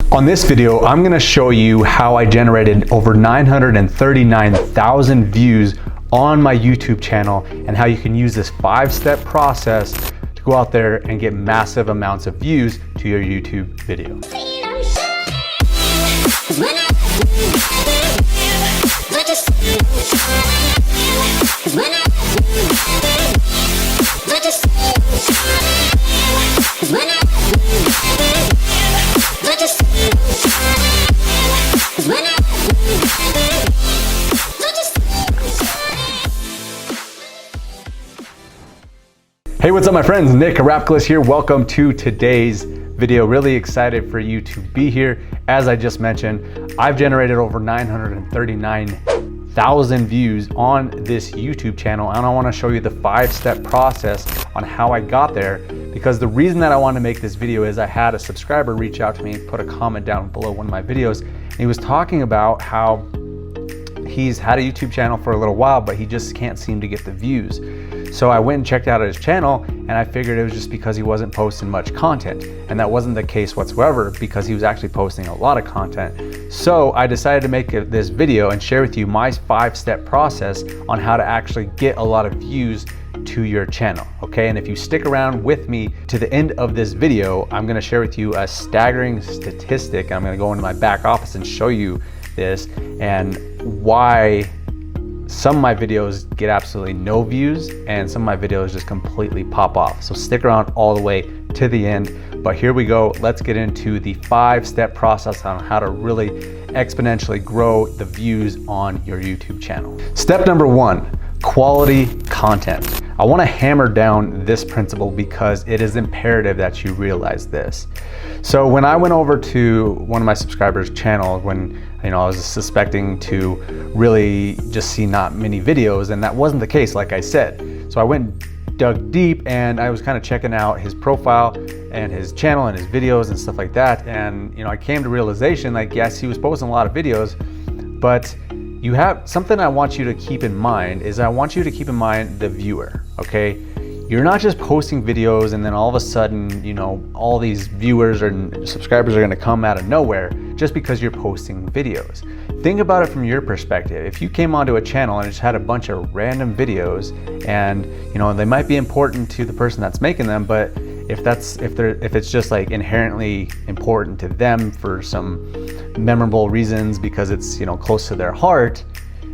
On this video, I'm gonna show you how I generated over 939,000 views on my YouTube channel and how you can use this 5-step process to go out there and get massive amounts of views to your YouTube video. Hey, what's up my friends? Nick Rapkless here. Welcome to today's video. Really excited for you to be here. As I just mentioned, I've generated over 939,000 views on this YouTube channel, and I want to show you the 5-step process on how I got there, because the reason that I wanted to make this video is I had a subscriber reach out to me and put a comment down below one of my videos, and he was talking about how he's had a YouTube channel for a little while, but he just can't seem to get the views. So I went and checked out his channel, and I figured it was just because he wasn't posting much content, and that wasn't the case whatsoever, because he was actually posting a lot of content. So I decided to make this video and share with you my 5-step process on how to actually get a lot of views to your channel, okay? And if you stick around with me to the end of this video, I'm gonna share with you a staggering statistic. I'm gonna go into my back office and show you this and why some of my videos get absolutely no views and some of my videos just completely pop off. So stick around all the way to the end. But here we go. Let's get into the 5-step process on how to really exponentially grow the views on your YouTube channel. Step number 1, quality content. I want to hammer down this principle because it is imperative that you realize this. So when I went over to one of my subscribers' channel, when I was suspecting to really just see not many videos, and that wasn't the case, like I said. So I went and dug deep, and I was kind of checking out his profile and his channel and his videos and stuff like that. And I came to realization, like, yes, he was posting a lot of videos, but you have something I want you to keep in mind is I want you to keep in mind the viewer, okay? You're not just posting videos and then all of a sudden, all these viewers and subscribers are gonna come out of nowhere just because you're posting videos. Think about it from your perspective. If you came onto a channel and just had a bunch of random videos and, they might be important to the person that's making them, but if it's just like inherently important to them for some memorable reasons because it's close to their heart,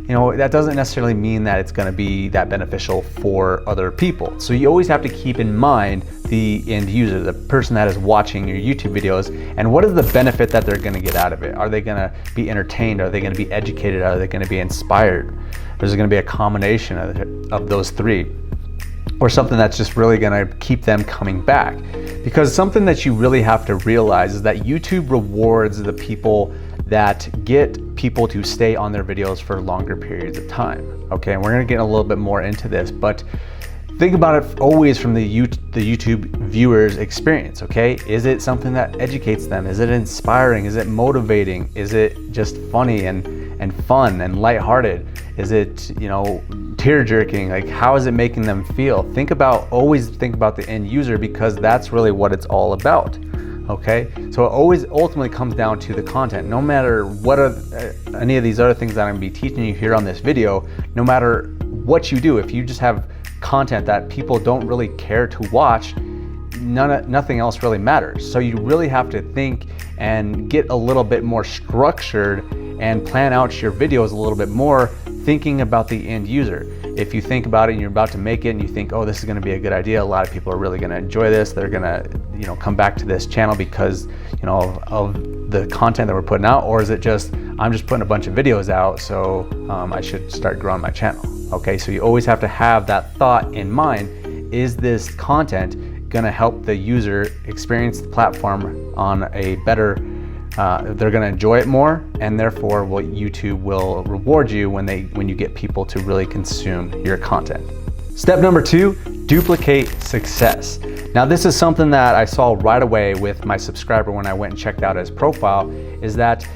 that doesn't necessarily mean that it's going to be that beneficial for other people. So you always have to keep in mind the end user, the person that is watching your YouTube videos, and what is the benefit that they're going to get out of it. Are they going to be entertained? Are they going to be educated? Are they going to be inspired? Or is it going to be a combination of those three? Or something that's just really gonna keep them coming back? Because something that you really have to realize is that YouTube rewards the people that get people to stay on their videos for longer periods of time, okay? And we're gonna get a little bit more into this, but think about it always from the YouTube viewer's experience, okay? Is it something that educates them? Is it inspiring? Is it motivating? Is it just funny and fun and lighthearted? Is it, tear-jerking? Like, how is it making them feel? Always think about the end user, because that's really what it's all about, okay? So it always ultimately comes down to the content. No matter what any of these other things that I'm gonna be teaching you here on this video, no matter what you do, if you just have content that people don't really care to watch, nothing else really matters. So you really have to think and get a little bit more structured and plan out your videos a little bit more, thinking about the end user. If you think about it and you're about to make it and you think, oh, this is gonna be a good idea, a lot of people are really gonna enjoy this, they're gonna come back to this channel because of the content that we're putting out, or is it just, I'm just putting a bunch of videos out, so I should start growing my channel, okay? So you always have to have that thought in mind. Is this content gonna help the user experience the platform on a better, they're gonna enjoy it more, and therefore YouTube will reward you when you get people to really consume your content. Step number 2, duplicate success. Now this is something that I saw right away with my subscriber when I went and checked out his profile, is that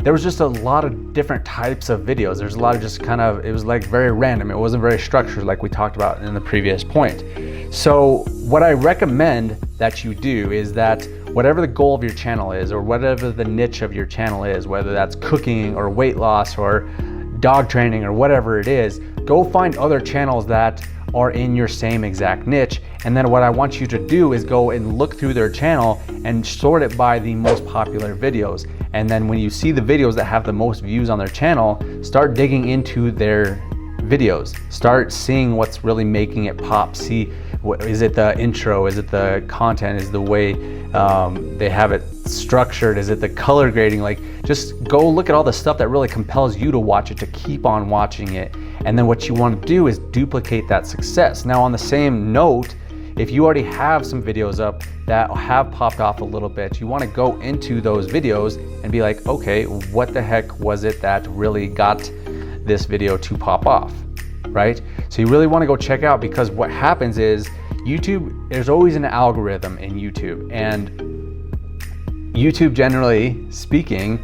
there was just a lot of different types of videos. There's a lot of just it was like very random. It wasn't very structured like we talked about in the previous point. So what I recommend that you do is that whatever the goal of your channel is, or whatever the niche of your channel is, whether that's cooking or weight loss or dog training or whatever it is, go find other channels that are in your same exact niche. And then what I want you to do is go and look through their channel and sort it by the most popular videos. And then when you see the videos that have the most views on their channel, start digging into their videos. Start seeing what's really making it pop. See, is it the intro? Is it the content? Is the way they have it structured? Is it the color grading? Like, just go look at all the stuff that really compels you to watch it, to keep on watching it. And then what you want to do is duplicate that success. Now, on the same note, if you already have some videos up that have popped off a little bit, you want to go into those videos and be like, okay, what the heck was it that really got this video to pop off, right? So you really want to go check out, because what happens is YouTube, there's always an algorithm in YouTube, and YouTube, generally speaking,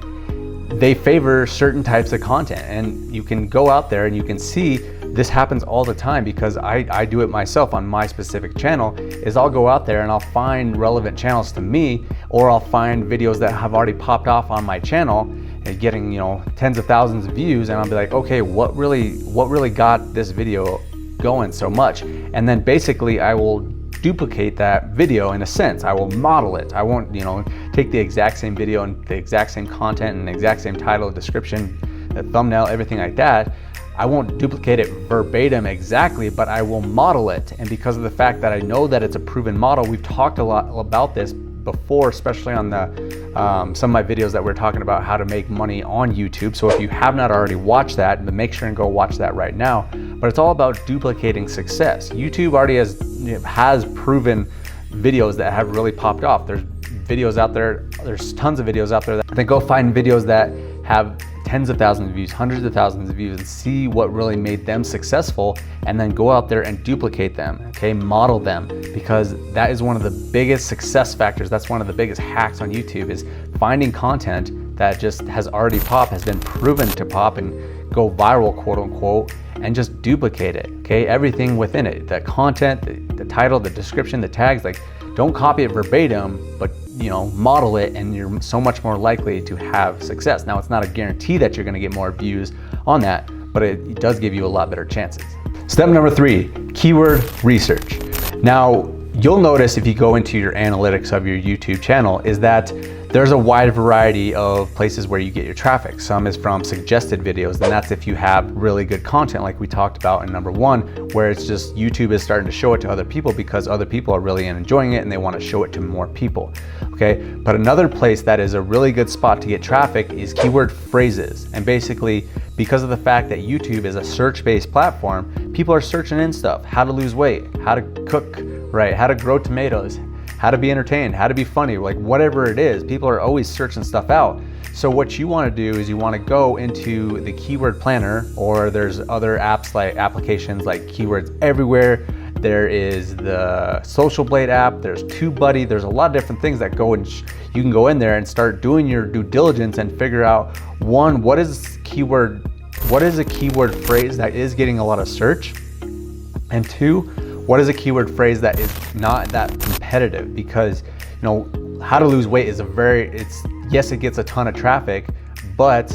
they favor certain types of content. And you can go out there and you can see this happens all the time, because I do it myself on my specific channel. Is I'll go out there and I'll find relevant channels to me, or I'll find videos that have already popped off on my channel and getting, you know, tens of thousands of views, and I'll be like, okay, what really got this video going so much? And then basically I will duplicate that video in a sense. I will model it. I won't, you know, take the exact same video and the exact same content and the exact same title, description, the thumbnail, everything like that. I won't duplicate it verbatim exactly, but I will model it. And because of the fact that I know that it's a proven model, we've talked a lot about this before, especially on the some of my videos that we're talking about how to make money on YouTube. So if you have not already watched that, then make sure and go watch that right now. But it's all about duplicating success. YouTube already has proven videos that have really popped off. There's videos out there, there's tons of videos out there that then go find videos that have tens of thousands of views, hundreds of thousands of views, and see what really made them successful, and then go out there and duplicate them, okay? Model them, because that is one of the biggest success factors. That's one of the biggest hacks on YouTube, is finding content that just has already popped, has been proven to pop and go viral, quote unquote, and just duplicate it, okay? Everything within it, the content, the title, the description, the tags, like, don't copy it verbatim, but, you know, model it, and you're so much more likely to have success. Now, it's not a guarantee that you're gonna get more views on that, but it does give you a lot better chances. Step number 3, keyword research. Now, you'll notice if you go into your analytics of your YouTube channel is that there's a wide variety of places where you get your traffic. Some is from suggested videos, and that's if you have really good content like we talked about in number 1, where it's just YouTube is starting to show it to other people because other people are really enjoying it and they want to show it to more people, okay? But another place that is a really good spot to get traffic is keyword phrases. And basically, because of the fact that YouTube is a search-based platform, people are searching in stuff: how to lose weight, how to cook right, how to grow tomatoes, how to be entertained, how to be funny, like whatever it is, people are always searching stuff out. So what you want to do is you want to go into the keyword planner, or there's other apps like applications like Keywords Everywhere. There is the Social Blade app, there's TubeBuddy, there's a lot of different things that go and you can go in there and start doing your due diligence and figure out, one, what is a keyword phrase that is getting a lot of search, and 2, what is a keyword phrase that is not that competitive? Because, you know, how to lose weight is yes, it gets a ton of traffic, but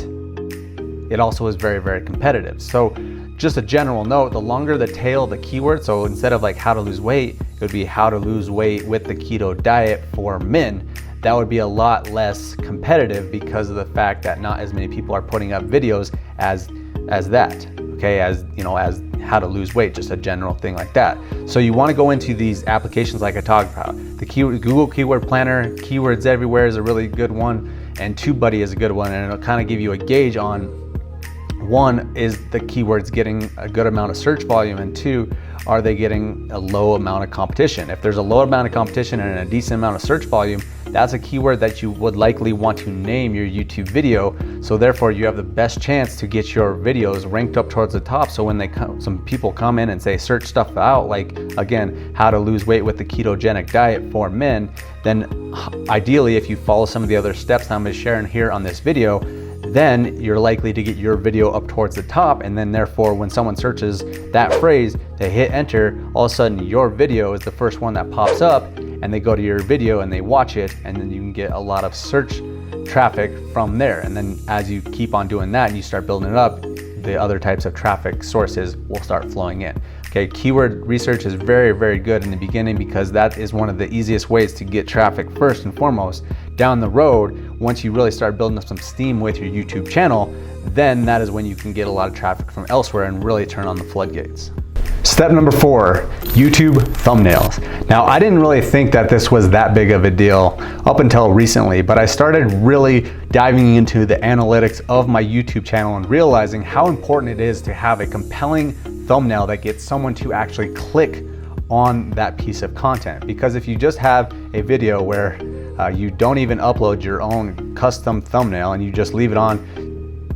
it also is very, very competitive. So just a general note, the longer the tail of the keyword, so instead of like how to lose weight, it would be how to lose weight with the keto diet for men. That would be a lot less competitive because of the fact that not as many people are putting up videos as that, okay, as, you know, as how to lose weight, just a general thing like that. So you want to go into these applications like I talked about. The Google Keyword Planner, Keywords Everywhere is a really good one, and TubeBuddy is a good one, and it'll kind of give you a gauge on, 1, is the keywords getting a good amount of search volume, and 2, are they getting a low amount of competition? If there's a low amount of competition and a decent amount of search volume, that's a keyword that you would likely want to name your YouTube video. So therefore you have the best chance to get your videos ranked up towards the top. So when some people come in and say search stuff out, like again, how to lose weight with the ketogenic diet for men, then ideally if you follow some of the other steps that I'm going to share in here on this video, then you're likely to get your video up towards the top, and then therefore when someone searches that phrase, they hit enter, all of a sudden your video is the first one that pops up, and they go to your video and they watch it, and then you can get a lot of search traffic from there. And then as you keep on doing that and you start building it up, the other types of traffic sources will start flowing in. Okay, keyword research is very, very good in the beginning because that is one of the easiest ways to get traffic first and foremost. Down the road, once you really start building up some steam with your YouTube channel, then that is when you can get a lot of traffic from elsewhere and really turn on the floodgates. Step number 4, YouTube thumbnails. Now, I didn't really think that this was that big of a deal up until recently, but I started really diving into the analytics of my YouTube channel and realizing how important it is to have a compelling thumbnail that gets someone to actually click on that piece of content. Because if you just have a video where you don't even upload your own custom thumbnail and you just leave it on,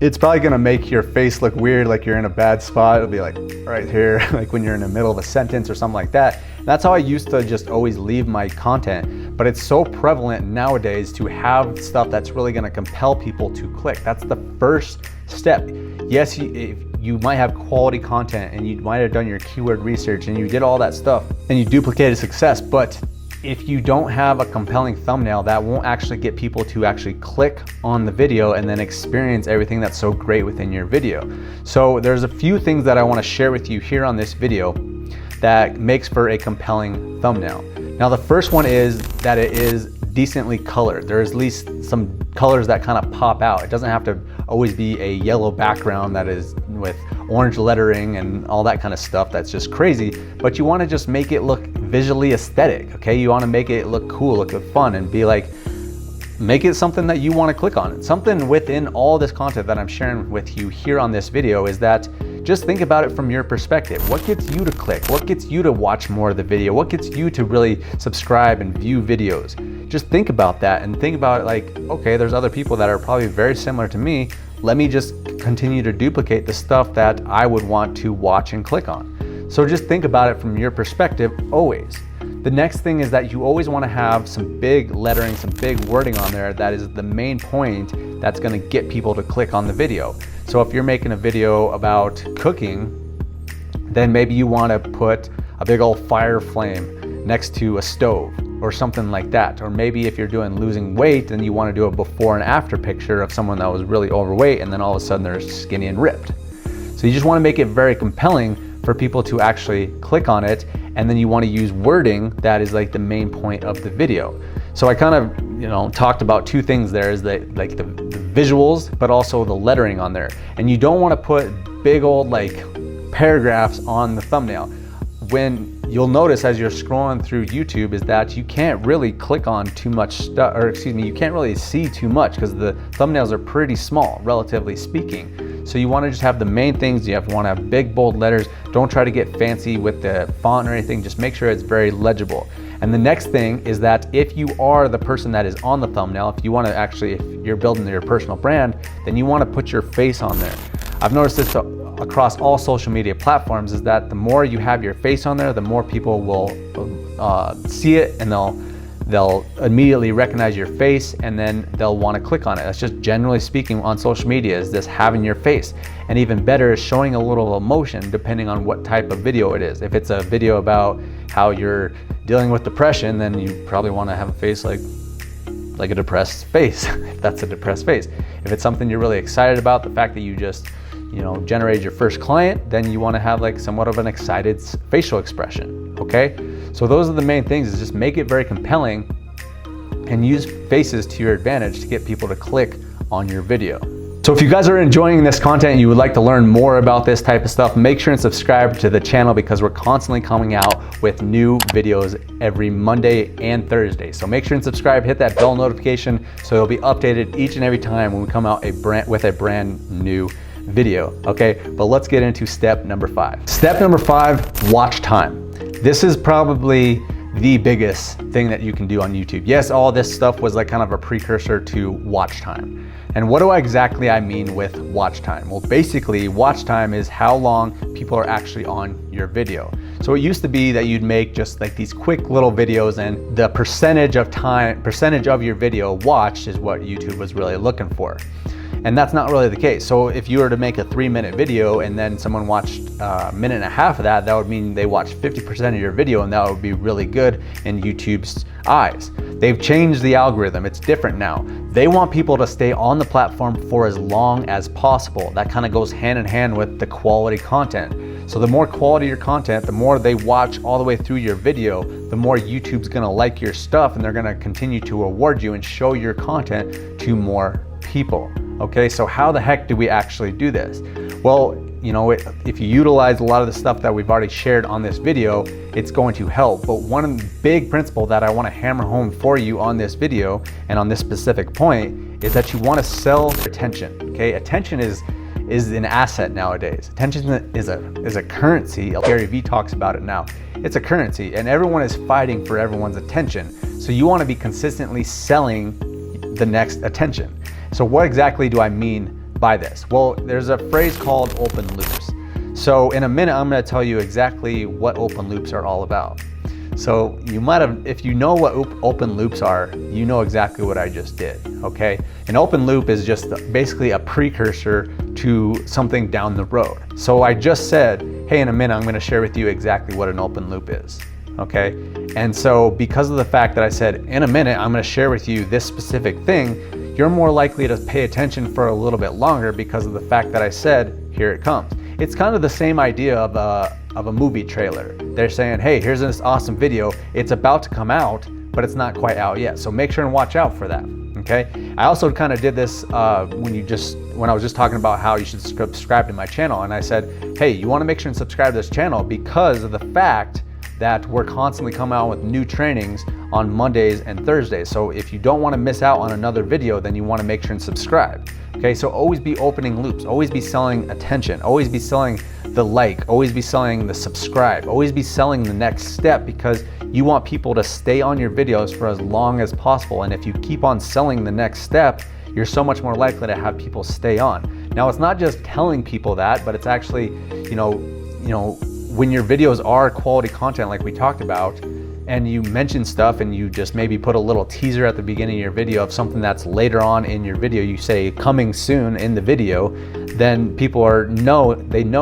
it's probably gonna make your face look weird, like you're in a bad spot. It'll be like right here, like when you're in the middle of a sentence or something like that. And that's how I used to just always leave my content. But it's so prevalent nowadays to have stuff that's really gonna compel people to click. That's the first step. Yes, you might have quality content and you might have done your keyword research and you did all that stuff and you duplicated success, but if you don't have a compelling thumbnail, that won't actually get people to actually click on the video and then experience everything that's so great within your video. So there's a few things that I want to share with you here on this video that makes for a compelling thumbnail. Now, the first one is that it is decently colored. There's at least some colors that kind of pop out. It doesn't have to always be a yellow background that is with orange lettering and all that kind of stuff that's just crazy, but you want to just make it look visually aesthetic, okay? You want to make it look cool, look fun, and be like, make it something that you want to click on. Something within all this content that I'm sharing with you here on this video is that just think about it from your perspective. What gets you to click? What gets you to watch more of the video? What gets you to really subscribe and view videos? Just think about that and think about it like, okay, there's other people that are probably very similar to me. Let me just continue to duplicate the stuff that I would want to watch and click on. So just think about it from your perspective always. The next thing is that you always want to have some big lettering, some big wording on there that is the main point that's going to get people to click on the video. So if you're making a video about cooking, then maybe you want to put a big old fire flame next to a stove or something like that. Or maybe if you're doing losing weight, then you want to do a before and after picture of someone that was really overweight and then all of a sudden they're skinny and ripped. So you just want to make it very compelling for people to actually click on it, and then you want to use wording that is like the main point of the video. So I kind of, talked about two things there, is that like the visuals, but also the lettering on there. And you don't want to put big old like paragraphs on the thumbnail. When you'll notice as you're scrolling through YouTube is that you can't really click on too much stuff, or excuse me, you can't really see too much because the thumbnails are pretty small, relatively speaking. So you want to just have the main things. You want to have big, bold letters. Don't try to get fancy with the font or anything. Just make sure it's very legible. And the next thing is that if you are the person that is on the thumbnail, if you want to actually, if you're building your personal brand, then you want to put your face on there. I've noticed this across all social media platforms, is that the more you have your face on there, the more people will see it, and they'll immediately recognize your face, and then they'll want to click on it. That's just generally speaking on social media, is this having your face. And even better is showing a little emotion depending on what type of video it is. If it's a video about how you're dealing with depression, then you probably want to have a face like a depressed face, if that's a depressed face. If it's something you're really excited about, the fact that you just generated your first client, then you want to have like somewhat of an excited facial expression, okay? So those are the main things, is just make it very compelling and use faces to your advantage to get people to click on your video. So if you guys are enjoying this content and you would like to learn more about this type of stuff, make sure and subscribe to the channel, because we're constantly coming out with new videos every Monday and Thursday. So make sure and subscribe, hit that bell notification so you'll be updated each and every time when we come out with a brand new video, okay? But let's get into step number 5. Step number 5, watch time. This is probably the biggest thing that you can do on YouTube. Yes, all this stuff was like kind of a precursor to watch time. And what do I mean with watch time? Well, basically watch time is how long people are actually on your video. So it used to be that you'd make just like these quick little videos, and the percentage of your video watched is what YouTube was really looking for. And that's not really the case. So if you were to make a 3-minute video and then someone watched a minute and a half of that, that would mean they watched 50% of your video, and that would be really good in YouTube's eyes. They've changed the algorithm. It's different now. They want people to stay on the platform for as long as possible. That kind of goes hand in hand with the quality content. So the more quality your content, the more they watch all the way through your video, the more YouTube's gonna like your stuff, and they're gonna continue to award you and show your content to more people. Okay, so how the heck do we actually do this? Well, you know, if you utilize a lot of the stuff that we've already shared on this video, it's going to help. But one big principle that I want to hammer home for you on this video and on this specific point is that you want to sell attention. Okay, attention is an asset nowadays. Attention is a currency. Gary Vee talks about it now. It's a currency, and everyone is fighting for everyone's attention. So you want to be consistently selling the next attention. So what exactly do I mean by this? Well, there's a phrase called open loops. So in a minute, I'm going to tell you exactly what open loops are all about. So you might have, if you know what open loops are, you know exactly what I just did, okay? An open loop is just basically a precursor to something down the road. So I just said, hey, in a minute, I'm gonna share with you exactly what an open loop is, okay? And so because of the fact that I said, in a minute, I'm gonna share with you this specific thing, you're more likely to pay attention for a little bit longer because of the fact that I said, here it comes. It's kind of the same idea of a movie trailer. They're saying, hey, here's this awesome video. It's about to come out, but it's not quite out yet. So make sure and watch out for that, okay? I also kind of did this when I was just talking about how you should subscribe to my channel. And I said, hey, you wanna make sure and subscribe to this channel because of the fact that we're constantly coming out with new trainings on Mondays and Thursdays. So if you don't wanna miss out on another video, then you wanna make sure and subscribe. Okay, so always be opening loops, always be selling attention, always be selling the like, always be selling the subscribe, always be selling the next step because you want people to stay on your videos for as long as possible. And if you keep on selling the next step, you're so much more likely to have people stay on. Now, it's not just telling people that, but it's actually, you know, when your videos are quality content like we talked about, and you mention stuff and you just maybe put a little teaser at the beginning of your video of something that's later on in your video, you say coming soon in the video, then people know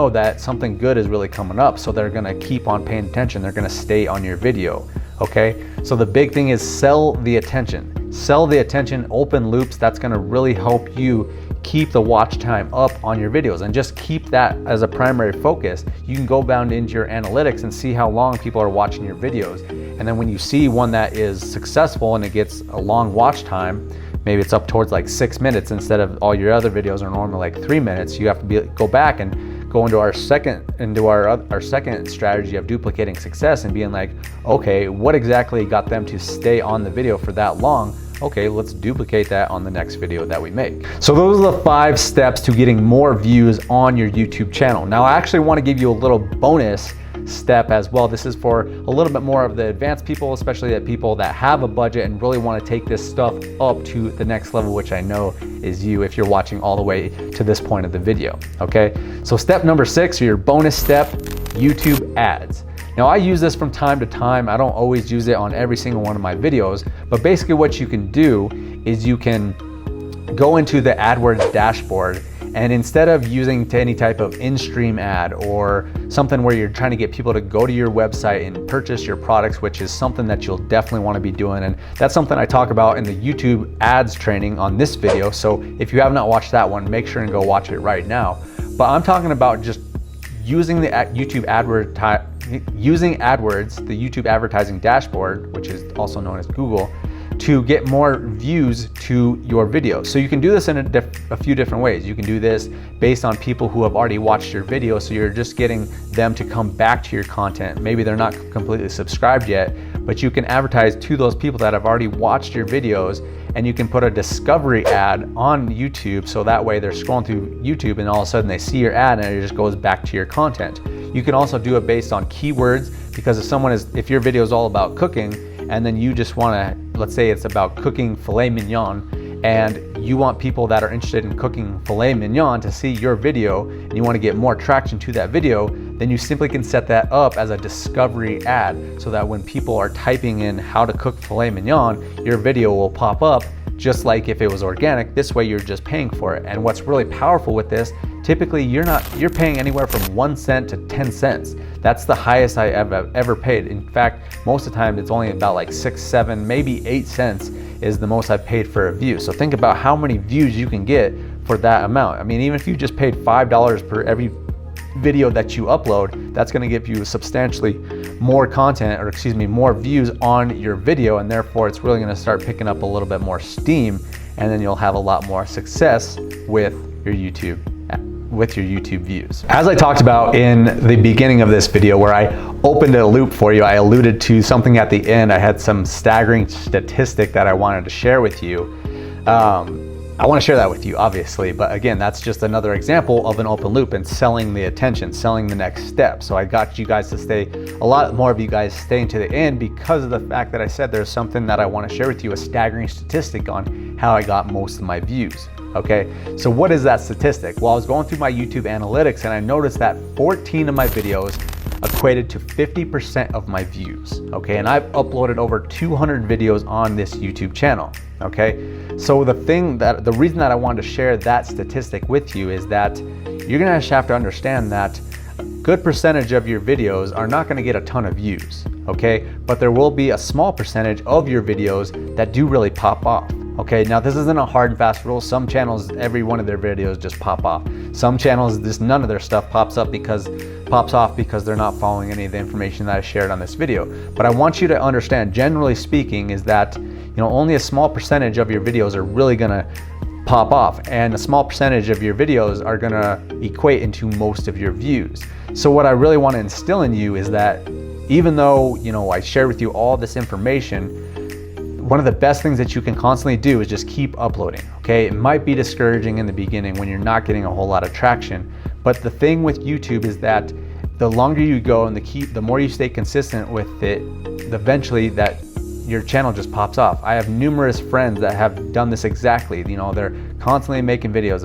that something good is really coming up. So they're gonna keep on paying attention. They're gonna stay on your video, okay? So the big thing is sell the attention. Sell the attention, open loops. That's gonna really help you keep the watch time up on your videos, and just keep that as a primary focus. You can go down into your analytics and see how long people are watching your videos. And then when you see one that is successful and it gets a long watch time, maybe it's up towards like 6 minutes instead of all your other videos are normally like 3 minutes, you have to go back and go into our second strategy of duplicating success and being like, okay, what exactly got them to stay on the video for that long? Okay, let's duplicate that on the next video that we make. So those are the 5 steps to getting more views on your YouTube channel. Now, I actually want to give you a little bonus step as well. This is for a little bit more of the advanced people, especially the people that have a budget and really want to take this stuff up to the next level, which I know is you if you're watching all the way to this point of the video, okay? So step number 6, or your bonus step, YouTube ads. Now, I use this from time to time. I don't always use it on every single one of my videos, but basically what you can do is you can go into the AdWords dashboard, and instead of using any type of in-stream ad or something where you're trying to get people to go to your website and purchase your products, which is something that you'll definitely want to be doing, and that's something I talk about in the YouTube ads training on this video. So if you have not watched that one, make sure and go watch it right now. But I'm talking about just using the YouTube AdWords, the YouTube advertising dashboard, which is also known as Google, to get more views to your videos. So you can do this in a few different ways. You can do this based on people who have already watched your video, so you're just getting them to come back to your content. Maybe they're not completely subscribed yet, but you can advertise to those people that have already watched your videos, and you can put a discovery ad on YouTube, so that way they're scrolling through YouTube and all of a sudden they see your ad and it just goes back to your content. You can also do it based on keywords, because if your video is all about cooking and then you just want to, let's say it's about cooking filet mignon, and you want people that are interested in cooking filet mignon to see your video, and you want to get more traction to that video, then you simply can set that up as a discovery ad, so that when people are typing in how to cook filet mignon, your video will pop up just like if it was organic. This way you're just paying for it. And what's really powerful with this, typically you're paying anywhere from 1 cent to 10 cents. That's the highest I ever paid. In fact, most of the time it's only about like 6, 7, maybe 8 cents is the most I've paid for a view. So think about how many views you can get for that amount. I mean, even if you just paid $5 per every video that you upload, that's going to give you substantially more content, or excuse me, more views on your video, and therefore it's really going to start picking up a little bit more steam, and then you'll have a lot more success with your YouTube views. As I talked about in the beginning of this video where I opened a loop for you, I alluded to something at the end. I had some staggering statistic that I wanted to share with you. I want to share that with you, obviously, but again, that's just another example of an open loop and selling the attention, selling the next step. So I got you guys to stay, a lot more of you guys staying to the end because of the fact that I said there's something that I want to share with you, a staggering statistic on how I got most of my views. Okay, so what is that statistic? Well, I was going through my YouTube analytics and I noticed that 14 of my videos equated to 50% of my views. Okay, and I've uploaded over 200 videos on this YouTube channel. Okay, so the reason that I wanted to share that statistic with you is that you're gonna have to understand that a good percentage of your videos are not gonna get a ton of views. Okay, but there will be a small percentage of your videos that do really pop off. Okay, now this isn't a hard and fast rule. Some channels, every one of their videos just pop off. Some channels, just none of their stuff pops off because they're not following any of the information that I shared on this video. But I want you to understand, generally speaking, is that only a small percentage of your videos are really gonna pop off, and a small percentage of your videos are gonna equate into most of your views. So what I really want to instill in you is that even though I share with you all this information, one of the best things that you can constantly do is just keep uploading. Okay, it might be discouraging in the beginning when you're not getting a whole lot of traction, but the thing with YouTube is that the longer you go and the more you stay consistent with it, eventually that your channel just pops off. I have numerous friends that have done this exactly. They're constantly making videos,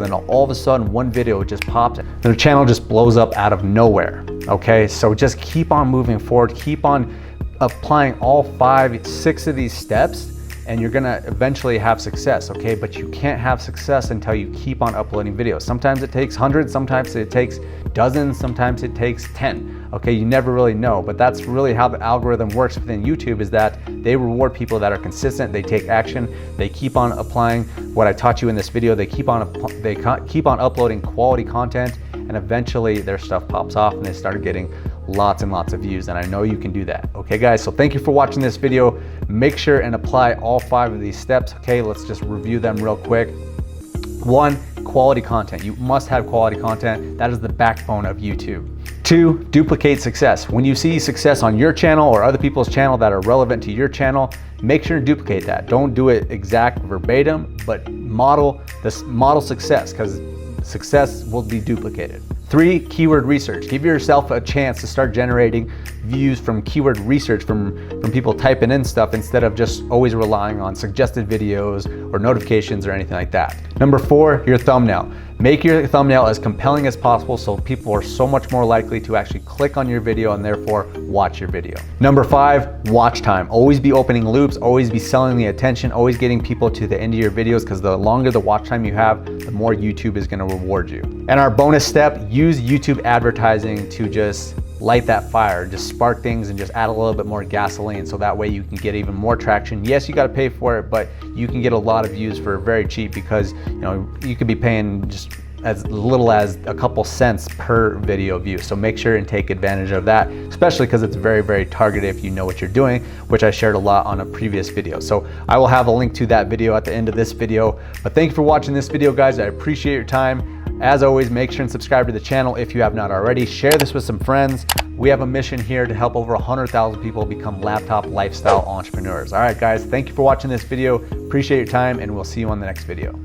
and all of a sudden one video just pops, their channel just blows up out of nowhere. Okay, so just keep on moving forward, keep on applying all 5, 6 of these steps, and you're gonna eventually have success. Okay, but you can't have success until you keep on uploading videos. Sometimes it takes hundreds, sometimes it takes dozens, sometimes it takes 10. Okay, you never really know, but that's really how the algorithm works within YouTube, is that they reward people that are consistent, they take action, they keep on applying what I taught you in this video, they keep on uploading quality content, and eventually their stuff pops off and they start getting lots and lots of views, and I know you can do that. Okay guys, so thank you for watching this video. Make sure and apply all 5 of these steps. Okay, let's just review them real quick. 1, quality content. You must have quality content. That is the backbone of YouTube. 2, duplicate success. When you see success on your channel or other people's channel that are relevant to your channel, make sure to duplicate that. Don't do it exact verbatim, but model success, because success will be duplicated. 3, keyword research. Give yourself a chance to start generating views from keyword research, from people typing in stuff, instead of just always relying on suggested videos or notifications or anything like that. Number 4, your thumbnail. Make your thumbnail as compelling as possible so people are so much more likely to actually click on your video and therefore watch your video. Number 5, watch time. Always be opening loops, always be selling the attention, always getting people to the end of your videos, because the longer the watch time you have, the more YouTube is going to reward you. And our bonus step, use YouTube advertising to just light that fire, just spark things and just add a little bit more gasoline, so that way you can get even more traction. Yes, you got to pay for it, but you can get a lot of views for very cheap, because you could be paying just as little as a couple cents per video view. So make sure and take advantage of that, especially because it's very, very targeted if you know what you're doing, which I shared a lot on a previous video. So I will have a link to that video at the end of this video. But thank you for watching this video, guys. I appreciate your time. As always, make sure and subscribe to the channel if you have not already. Share this with some friends. We have a mission here to help over 100,000 people become laptop lifestyle entrepreneurs. All right, guys, thank you for watching this video. Appreciate your time, and we'll see you on the next video.